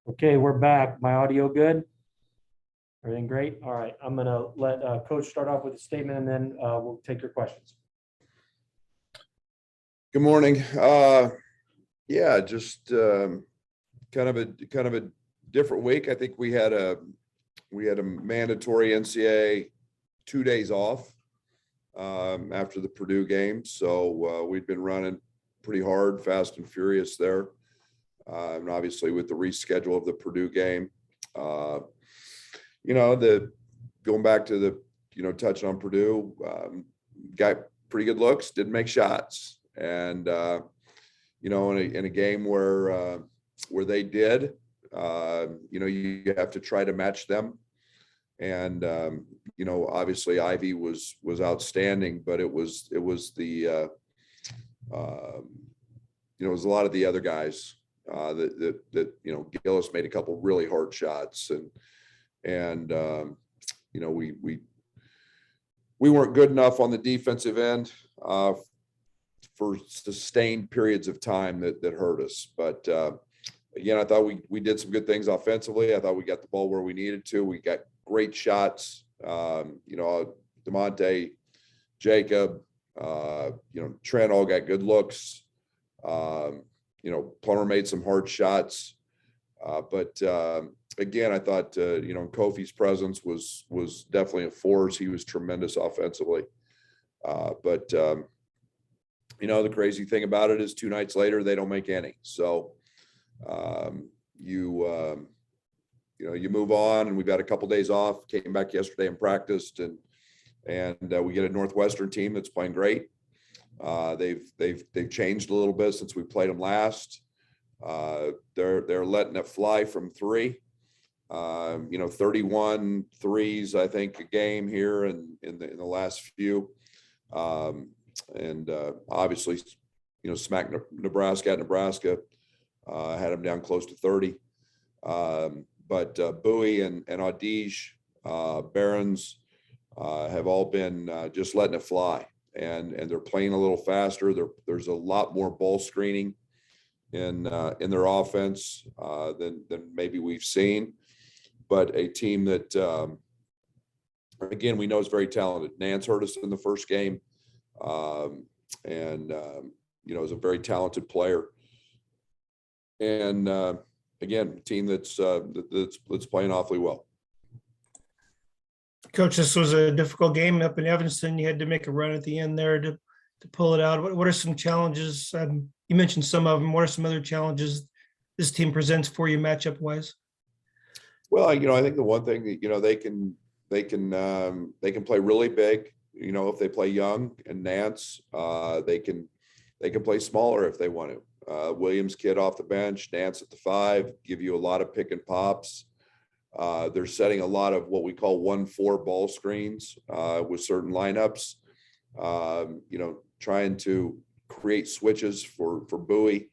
Okay, we're back. My audio good? Everything great? All right, I'm gonna let Coach start off with a statement and then we'll take your questions. Good morning. Yeah, just kind of a different week. I think we had a mandatory NCAA 2 days off after the Purdue game, so we've been running pretty hard, fast and furious there. And obviously with the reschedule of the Purdue game, going back to the, touching on Purdue, got pretty good looks, didn't make shots. And, in a game where they did, you have to try to match them. And, obviously Ivy was outstanding, but it was it was a lot of the other guys that Gillis made a couple really hard shots and we weren't good enough on the defensive end for sustained periods of time that hurt us. But again, I thought we did some good things offensively. I thought we got the ball where we needed to. We got great shots. DeMonte, Jacob, Trent all got good looks. Plummer made some hard shots. But again, I thought, Kofi's presence was definitely a force. He was tremendous offensively. But the crazy thing about it is 2 nights later, they don't make any. So you move on, and we've got a couple days off, came back yesterday and practiced, and we get a Northwestern team that's playing great. They've changed a little bit since we played them last. They're letting it fly from 3. 31 threes, I think, a game here in the last few. Obviously, smacked Nebraska at Nebraska, had them down close to 30. But Bowie and Adige, Barons have all been just letting it fly, and they're playing a little faster. There's a lot more ball screening in their offense than maybe we've seen. But a team that, again, we know is very talented. Nance hurt us in the first game, is a very talented player. And again, a team that's playing awfully well. Coach, this was a difficult game up in Evanston. You had to make a run at the end there to pull it out. What are some challenges? You mentioned some of them. What are some other challenges this team presents for you matchup wise? Well, I think the one thing that, they can play really big, if they play young, and Nance, they can play smaller if they want to. Williams kid off the bench, Nance at the 5, give you a lot of pick and pops. They're setting a lot of what we call 1-4 ball screens with certain lineups, trying to create switches for Bowie.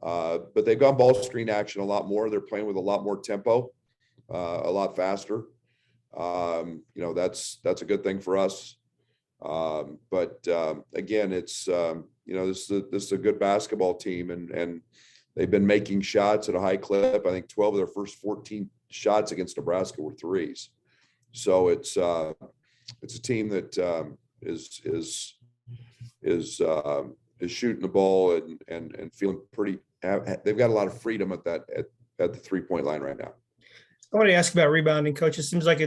But they've gone ball screen action a lot more. They're playing with a lot more tempo, a lot faster. That's a good thing for us. But again, it's this is a good basketball team, and they've been making shots at a high clip. I think 12 of their first 14 shots against Nebraska were threes. So it's a team that is shooting the ball and feeling pretty. They've got a lot of freedom at the 3-point line right now. I want to ask about rebounding, Coach. It seems like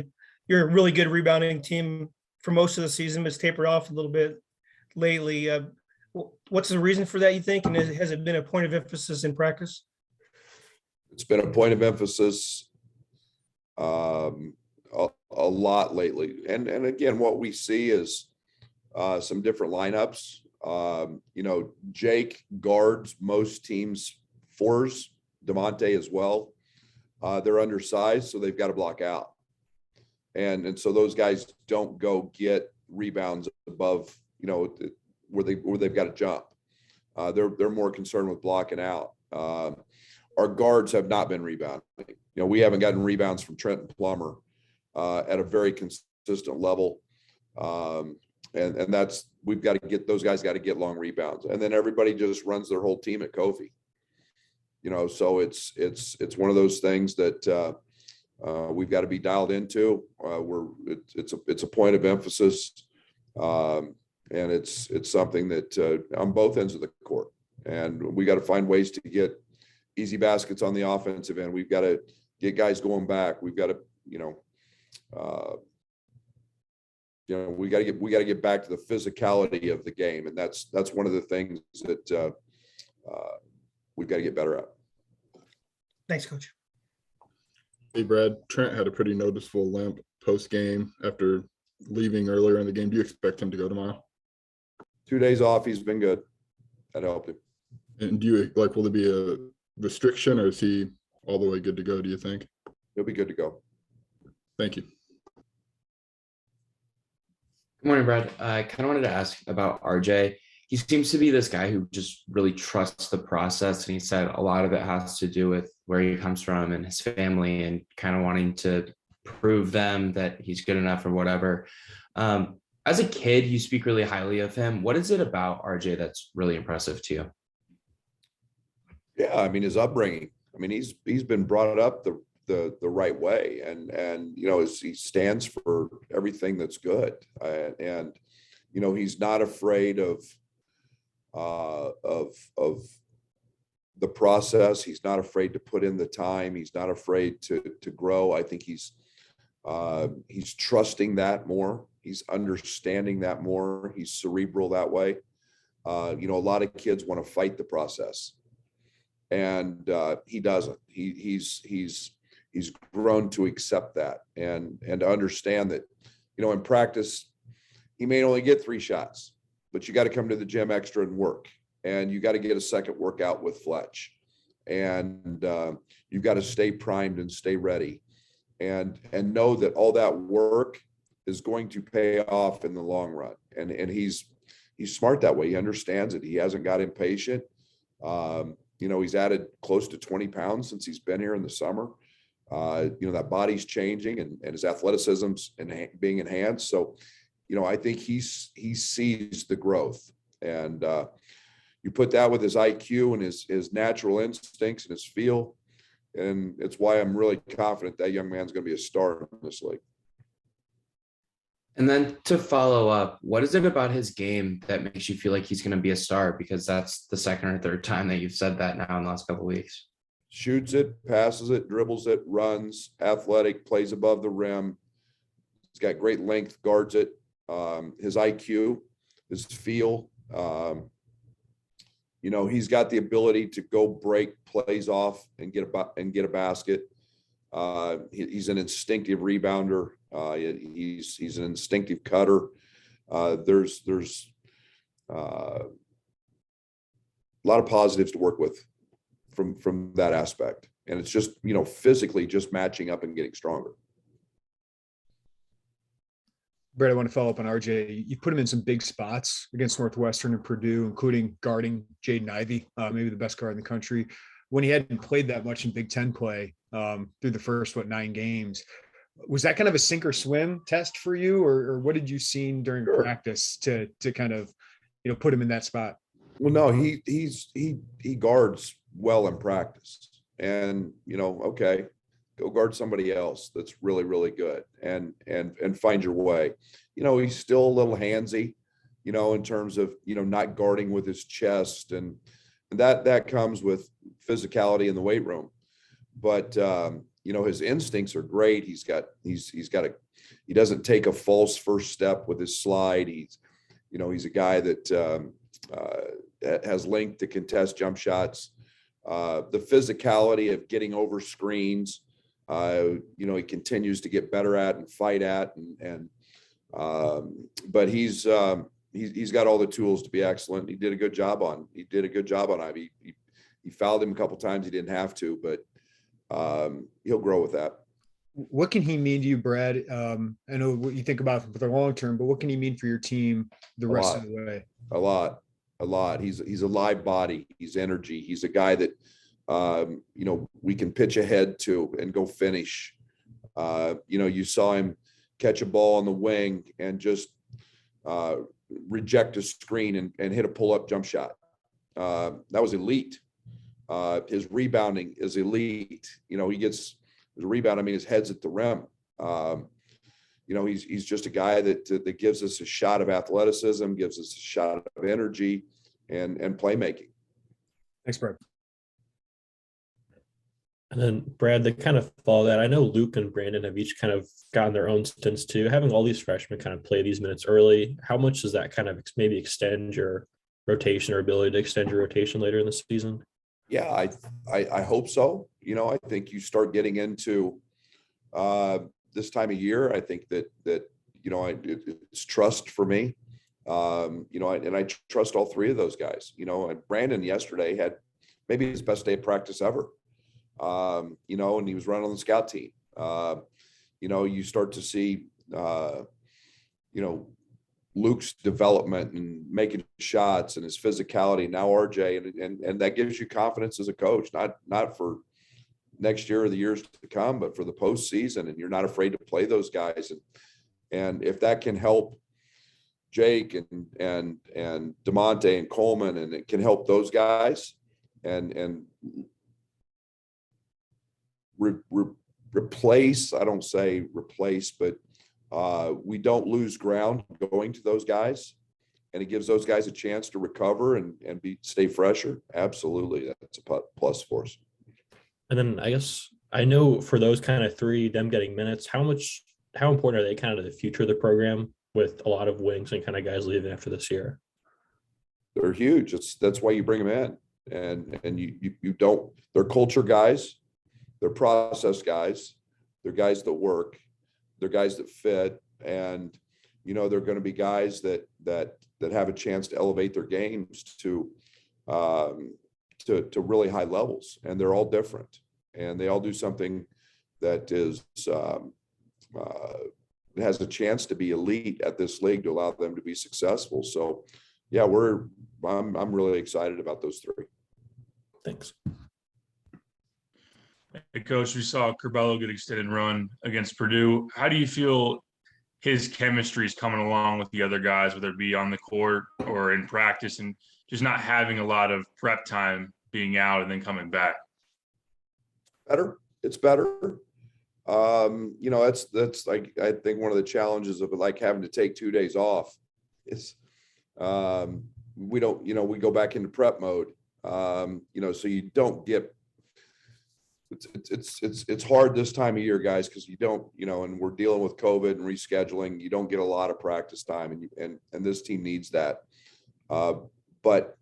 you're a really good rebounding team for most of the season, but it's tapered off a little bit lately. What's the reason for that, you think? And has it been a point of emphasis in practice? It's been a point of emphasis a lot lately. And again, what we see is some different lineups. Jake guards most teams' 4s, DeMonte as well. They're undersized, so they've got to block out. And so those guys don't go get rebounds above, where they've got to jump. They're more concerned with blocking out. Our guards have not been rebounding. We haven't gotten rebounds from Trent and Plummer at a very consistent level. And that's, we've got to get, those guys got to get long rebounds. And then everybody just runs their whole team at Kofi. so it's one of those things that we've got to be dialed into. It's a point of emphasis, and it's something that on both ends of the court, and we got to find ways to get easy baskets on the offensive end. We've got to get guys going back. We've got to, we got to get back to the physicality of the game, and that's one of the things that we've got to get better at. Thanks, Coach. Hey, Brad, Trent had a pretty noticeable limp post-game after leaving earlier in the game. Do you expect him to go tomorrow? 2 days off, he's been good. That helped him. And do you will there be a restriction, or is he all the way good to go, do you think? He'll be good to go. Thank you. Good morning, Brad. I kind of wanted to ask about RJ. He seems to be this guy who just really trusts the process. And he said a lot of it has to do with where he comes from and his family and kind of wanting to prove them that he's good enough or whatever. As a kid, you speak really highly of him. What is it about RJ that's really impressive to you? Yeah, I mean, his upbringing. I mean, he's been brought up the right way, and he stands for everything that's good, and he's not afraid of the process. He's not afraid to put in the time. He's not afraid to grow. I think he's trusting that more. He's understanding that more. He's cerebral that way. A lot of kids want to fight the process, and he doesn't. He's grown to accept that and to understand that, in practice, he may only get 3 shots, but you got to come to the gym extra and work, and you got to get a second workout with Fletch, and you've got to stay primed and stay ready, and know that all that work is going to pay off in the long run. And he's smart that way. He understands it. He hasn't got impatient. He's added close to 20 pounds since he's been here in the summer. That body's changing, and his athleticism's being enhanced. So, I think he sees the growth, and you put that with his IQ and his natural instincts and his feel, and it's why I'm really confident that young man's going to be a star in this league. And then to follow up, what is it about his game that makes you feel like he's going to be a star? Because that's the second or third time that you've said that now in the last couple of weeks. Shoots it, passes it, dribbles it, runs, athletic, plays above the rim. He's got great length, guards it. His IQ, his feel, he's got the ability to go break plays off and get a basket. He's an instinctive rebounder. He's an instinctive cutter. There's a lot of positives to work with from that aspect, and it's just physically just matching up and getting stronger. Brett, I want to follow up on RJ. You put him in some big spots against Northwestern and Purdue, including guarding Jaden Ivey, maybe the best guard in the country. When he hadn't played that much in Big Ten play through the first 9 games, was that kind of a sink or swim test for you, or what did you see during practice to kind of put him in that spot? Well, no, he guards well in practice, and okay, go guard somebody else that's really, really good, and find your way. He's still a little handsy, in terms of not guarding with his chest, and that comes with physicality in the weight room. But his instincts are great. He doesn't take a false first step with his slide. He's a guy that has length to contest jump shots. The physicality of getting over screens, he continues to get better at and fight at, but he's got all the tools to be excellent. He did a good job on Ivy. He fouled him a couple times. He didn't have to, but he'll grow with that. What can he mean to you, Brad? I know what you think about him for the long term, but what can he mean for your team the rest of the way? A lot. He's a live body. He's energy. He's a guy that we can pitch ahead to and go finish. You saw him catch a ball on the wing and just reject a screen and hit a pull-up jump shot. That was elite. His rebounding is elite. He gets his rebound. I mean, his head's at the rim. He's just a guy that gives us a shot of athleticism, gives us a shot of energy and playmaking. Thanks, Brad. And then Brad, to kind of follow that, I know Luke and Brandon have each kind of gotten their own stints too. Having all these freshmen kind of play these minutes early, how much does that kind of maybe extend your rotation or ability to extend your rotation later in the season? Yeah, I hope so. I think you start getting into this time of year. I think that it's trust for me. And I trust all three of those guys. Brandon yesterday had maybe his best day of practice ever. And he was running on the scout team. You start to see, Luke's development and making shots and his physicality. Now RJ, and that gives you confidence as a coach, not for next year or the years to come, but for the postseason. And you're not afraid to play those guys. And if that can help Jake and DeMonte and Coleman, and it can help those guys and replace, I don't say replace, but we don't lose ground going to those guys, and it gives those guys a chance to recover and stay fresher. Absolutely. That's a plus for us. And then I guess I know for those kind of three, them getting minutes, how important are they kind of to the future of the program with a lot of wings and kind of guys leaving after this year? They're huge. That's why you bring them in, and you don't, they're culture guys, they're process guys, they're guys that work, they're guys that fit, and they're going to be guys that have a chance to elevate their games to really high levels, and they're all different, and they all do something that is has a chance to be elite at this league to allow them to be successful. So yeah, I'm really excited about those three. Thanks. Hey, Coach, we saw Curbelo get extended run against Purdue. How do you feel his chemistry is coming along with the other guys, whether it be on the court or in practice, and just not having a lot of prep time, being out and then coming back? Better. It's better. That's like, I think one of the challenges of like having to take 2 days off is we don't, we go back into prep mode. So you don't get, it's hard this time of year, guys, because you don't, and we're dealing with COVID and rescheduling. You don't get a lot of practice time, and this team needs that. But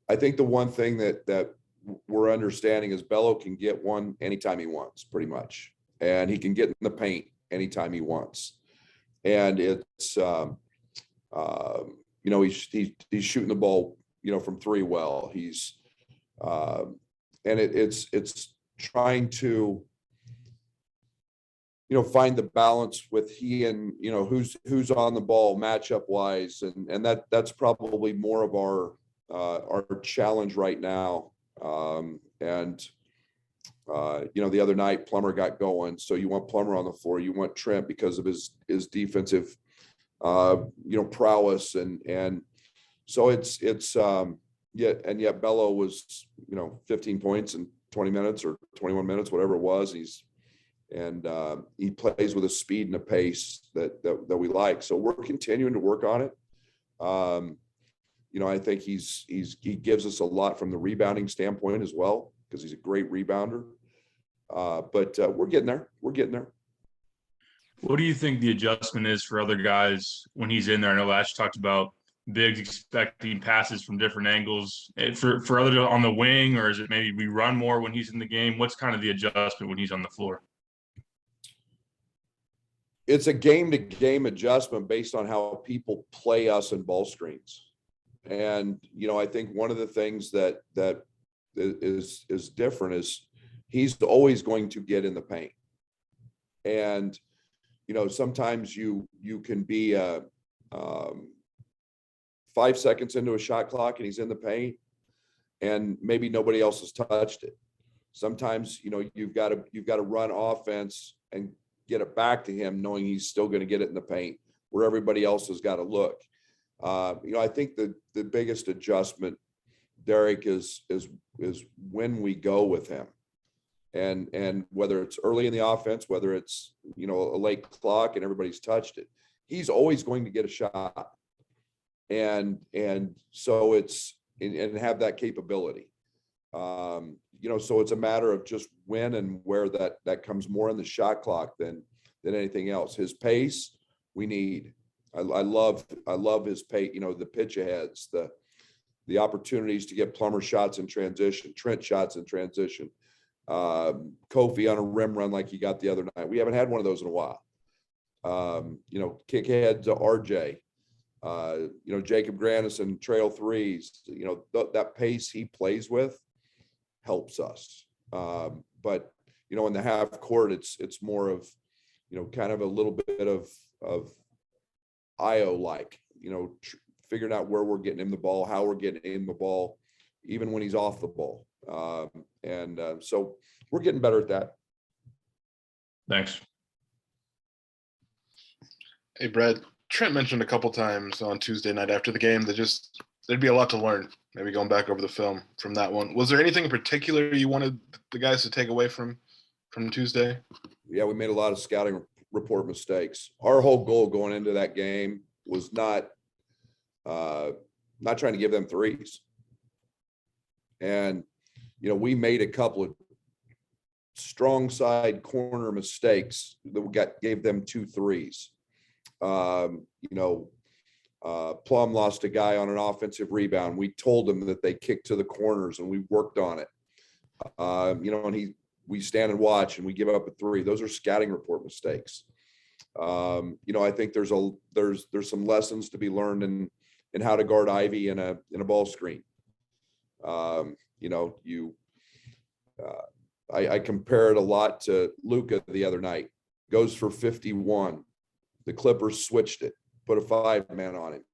I think the one thing that we're understanding is Bello can get one anytime he wants, pretty much, and he can get in the paint anytime he wants. And it's he's shooting the ball, from three well. He's and it's trying to find the balance with he and who's on the ball matchup wise, and that's probably more of our challenge right now. The other night Plummer got going, so you want Plummer on the floor, you want Trent because of his defensive prowess, and so it's yet Bello was 15 points in 20 minutes or 21 minutes, whatever it was. He plays with a speed and a pace that we like. So we're continuing to work on it. I think he gives us a lot from the rebounding standpoint as well, because he's a great rebounder. But we're getting there. We're getting there. What do you think the adjustment is for other guys when he's in there? I know Lash talked about bigs expecting passes from different angles. For other on the wing, or is it maybe we run more when he's in the game? What's kind of the adjustment when he's on the floor? It's a game-to-game adjustment based on how people play us in ball screens. And, I think one of the things that is different is he's always going to get in the paint. And, sometimes you can be 5 seconds into a shot clock and he's in the paint and maybe nobody else has touched it. Sometimes, you've got to run offense and get it back to him, knowing he's still going to get it in the paint where everybody else has got to look. I think the biggest adjustment Derek, is when we go with him. And whether it's early in the offense, whether it's, you know, a late clock and everybody's touched it, he's always going to get a shot. And so it's, and have that capability. You know, so it's a matter of just when and where that comes more in the shot clock than anything else. His pace, we need. I love his pace, you know, the pitch aheads, the opportunities to get Plummer shots in transition, Trent shots in transition, Kofi on a rim run like he got the other night. We haven't had one of those in a while. You know, kick ahead to RJ, you know, Jacob Grandison, trail threes, you know, that pace he plays with helps us. But, you know, in the half court, it's more of, you know, kind of a little bit of IO like, you know, figuring out where we're getting him the ball, how we're getting him the ball, even when he's off the ball. So we're getting better at that. Thanks. Hey, Brad, Trent mentioned a couple times on Tuesday night after the game that there'd be a lot to learn, maybe going back over the film from that one. Was there anything in particular you wanted the guys to take away from Tuesday? Yeah, we made a lot of scouting report mistakes. Our whole goal going into that game was not trying to give them threes. And, you know, we made a couple of strong side corner mistakes that gave them 2 threes. You know, Plum lost a guy on an offensive rebound. We told them that they kicked to the corners and we worked on it. You know, and we stand and watch and we give up a 3. Those are scouting report mistakes. You know, I think there's some lessons to be learned in how to guard Ivy in a ball screen. You know, I compare it a lot to Luka the other night. Goes for 51. The Clippers switched it, put a 5-man on him.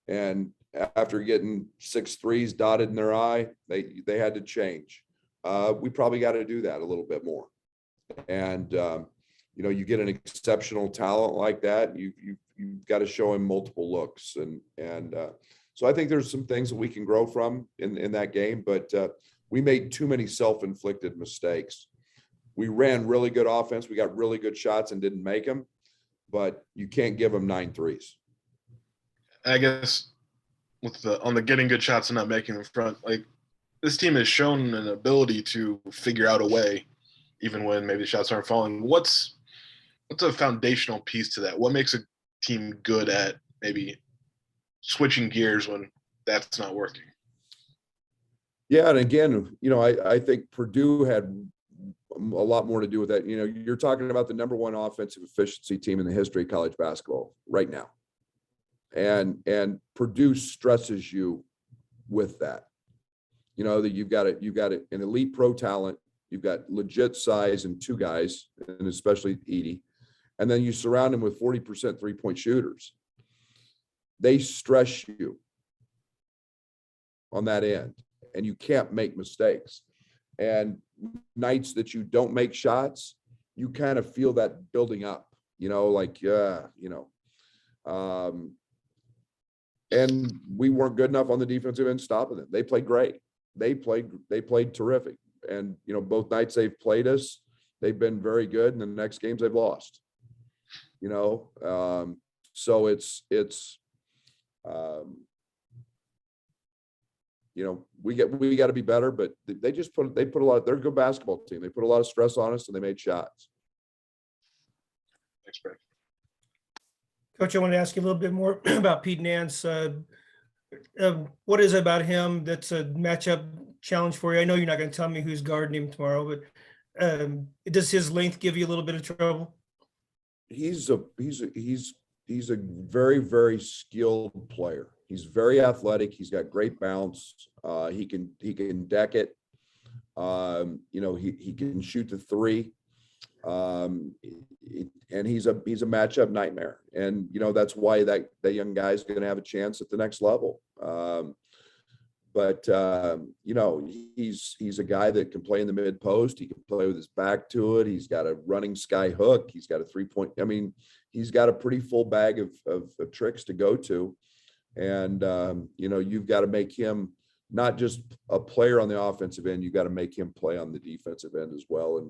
And after getting 6 threes dotted in their eye, they had to change. We probably got to do that a little bit more. And, you know, you get an exceptional talent like that, you've got to show him multiple looks. And so I think there's some things that we can grow from in that game, but we made too many self-inflicted mistakes. We ran really good offense. We got really good shots and didn't make them, but you can't give them 9 threes. I guess on the getting good shots and not making them front, like this team has shown an ability to figure out a way, even when maybe the shots aren't falling. What's a foundational piece to that? What makes a team good at maybe switching gears when that's not working? Yeah, and again, you know, I think Purdue had a lot more to do with that. You know, you're talking about the number 1 offensive efficiency team in the history of college basketball right now. And Purdue stresses you with that. You know, that you've got an elite pro talent, you've got legit size and 2 guys, and especially Edey. And then you surround them with 40% 3-point shooters. They stress you on that end, and you can't make mistakes. And nights that you don't make shots, you kind of feel that building up, you know, like, you know, and we weren't good enough on the defensive end stopping them. They played great. They played terrific. And, you know, both nights they've played us, they've been very good. And the next games they've lost, you know? So it's, you know, we got to be better, but they put a lot, they're a good basketball team. They put a lot of stress on us and they made shots. Thanks, Brad. Coach, I wanted to ask you a little bit more about Pete Nance. What is it about him that's a matchup challenge for you? I know you're not going to tell me who's guarding him tomorrow, but does his length give you a little bit of trouble? He's a very, very skilled player. He's very athletic. He's got great bounce. He can deck it. You know, he can shoot the 3. And he's a matchup nightmare. And, you know, that's why that young guy's going to have a chance at the next level. But you know, he's a guy that can play in the mid post. He can play with his back to it. He's got a running sky hook. He's got a 3-point. I mean, he's got a pretty full bag of tricks to go to. And, you know, you've got to make him not just a player on the offensive end, you got to make him play on the defensive end as well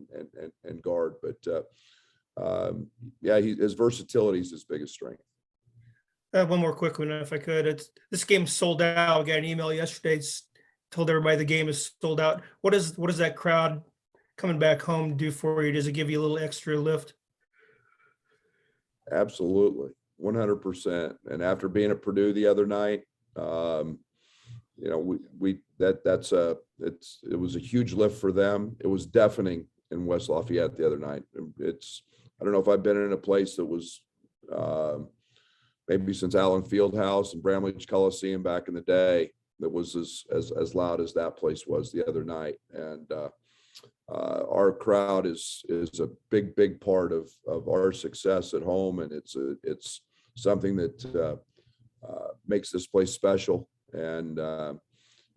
and guard. But yeah, his versatility is his biggest strength. One more quick one, if I could. This game's sold out. I got an email yesterday. Told everybody the game is sold out. What does that crowd coming back home do for you? Does it give you a little extra lift? Absolutely, 100%. And after being at Purdue the other night, you know, it was a huge lift for them. It was deafening in West Lafayette the other night. I don't know if I've been in a place that was maybe since Allen Fieldhouse and Bramlage Coliseum back in the day, that was as loud as that place was the other night. And our crowd is a big part of our success at home, and it's something that makes this place special. And you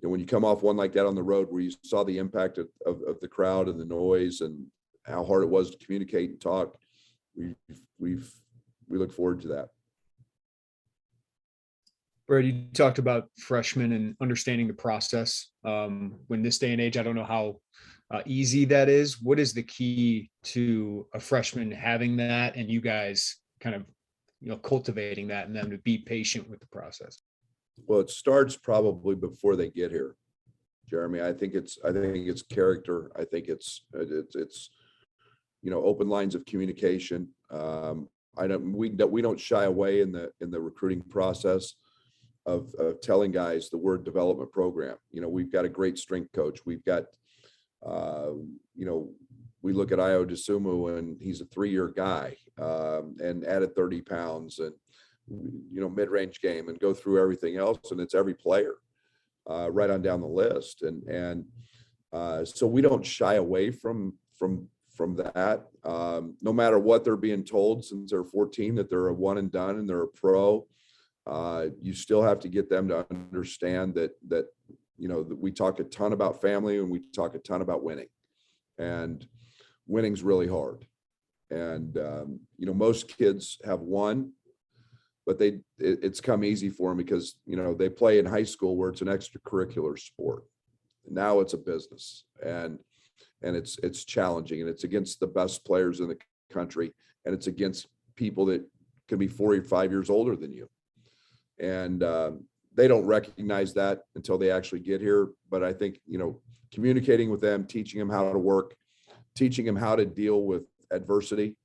know, when you come off one like that on the road, where you saw the impact of the crowd and the noise and how hard it was to communicate and talk, we look forward to that. Brad, you talked about freshmen and understanding the process. When this day and age, I don't know how easy that is. What is the key to a freshman having that, and you guys kind of, you know, cultivating that and them to be patient with the process? Well, it starts probably before they get here, Jeremy. I think it's character. I think it's you know, open lines of communication. We don't shy away in the recruiting process of telling guys the word development program. You know, we've got a great strength coach. We've got you know, we look at Io DeSumo, and he's a 3-year guy, and added 30 pounds and, you know, mid-range game, and go through everything else. And it's every player right on down the list. And so we don't shy away from that. No matter what they're being told since they're 14, that they're a one and done and they're a pro, you still have to get them to understand that, you know, that we talk a ton about family and we talk a ton about winning, and winning's really hard. And, you know, most kids have won, but it's come easy for them because, you know, they play in high school where it's an extracurricular sport. Now it's a business, and it's challenging, and it's against the best players in the country, and it's against people that can be 45 years older than you. And they don't recognize that until they actually get here. But I think, you know, communicating with them, teaching them how to work, teaching them how to deal with adversity.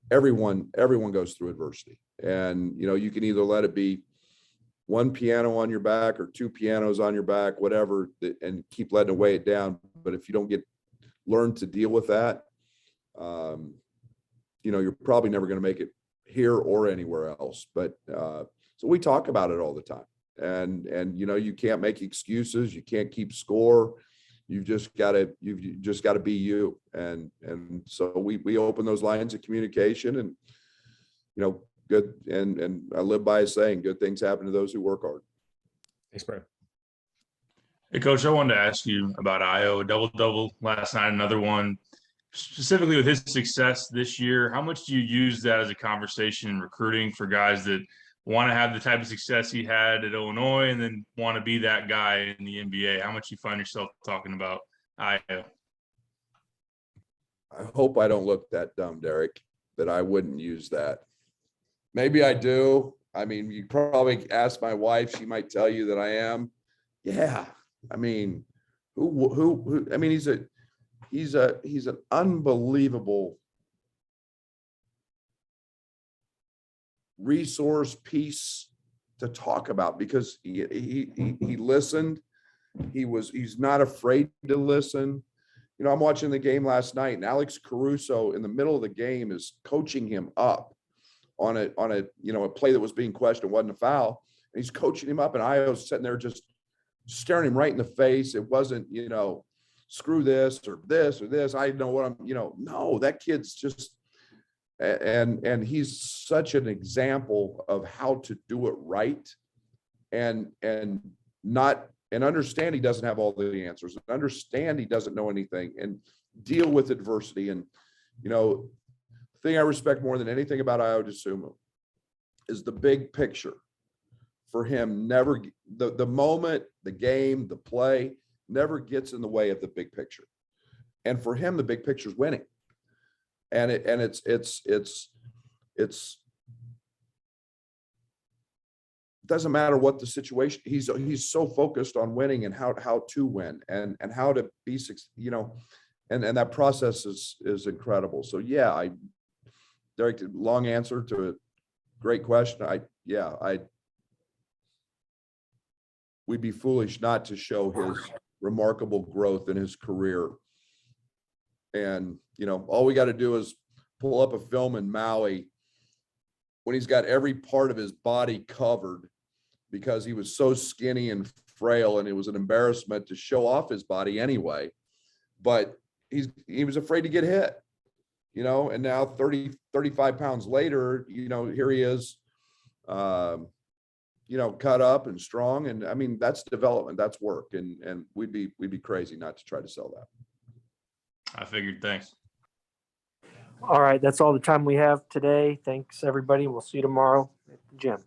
Everyone goes through adversity, and, you know, you can either let it be one piano on your back or two pianos on your back, whatever, and keep letting it weigh it down. But if you don't learn to deal with that, you know, you're probably never going to make it here or anywhere else. But so we talk about it all the time, and you know, you can't make excuses, you can't keep score. You've just got to be you. And so we open those lines of communication, and, you know, good. And I live by a saying, good things happen to those who work hard. Thanks, Brad. Hey, Coach, I wanted to ask you about Io. Double last night, another one. Specifically with his success this year, how much do you use that as a conversation in recruiting for guys that want to have the type of success he had at Illinois and then want to be that guy in the NBA? How much you find yourself talking about Io? I hope I don't look that dumb, Derek, that I wouldn't use that. Maybe I do. I mean, you probably ask my wife, she might tell you that I am. Yeah. I mean, who I mean, he's an unbelievable resource piece to talk about, because he listened. He's not afraid to listen. You know, I'm watching the game last night, and Alex Caruso in the middle of the game is coaching him up on a you know, a play that was being questioned, wasn't a foul, and he's coaching him up, and Io's sitting there just staring him right in the face. It wasn't, you know, screw this or this or this. I know what I'm, you know, no, that kid's just, and he's such an example of how to do it right, and understand he doesn't have all the answers, and understand he doesn't know anything, and deal with adversity. And, you know, the thing I respect more than anything about Io DeSumo is the big picture. for him never, the moment, the game, the play never gets in the way of the big picture. And for him, the big picture is winning. And it's doesn't matter what the situation, he's so focused on winning and how to win and how to be, and that process is incredible. So yeah, Derek, long answer to a great question. We'd be foolish not to show his remarkable growth in his career. And, all we got to do is pull up a film in Maui when he's got every part of his body covered because he was so skinny and frail, and it was an embarrassment to show off his body anyway. But he was afraid to get hit, and now 35 pounds later, here he is, cut up and strong. And I mean, that's development, that's work. And we'd be crazy not to try to sell that. I figured. Thanks. All right, that's all the time we have today. Thanks, everybody. We'll see you tomorrow at the gym.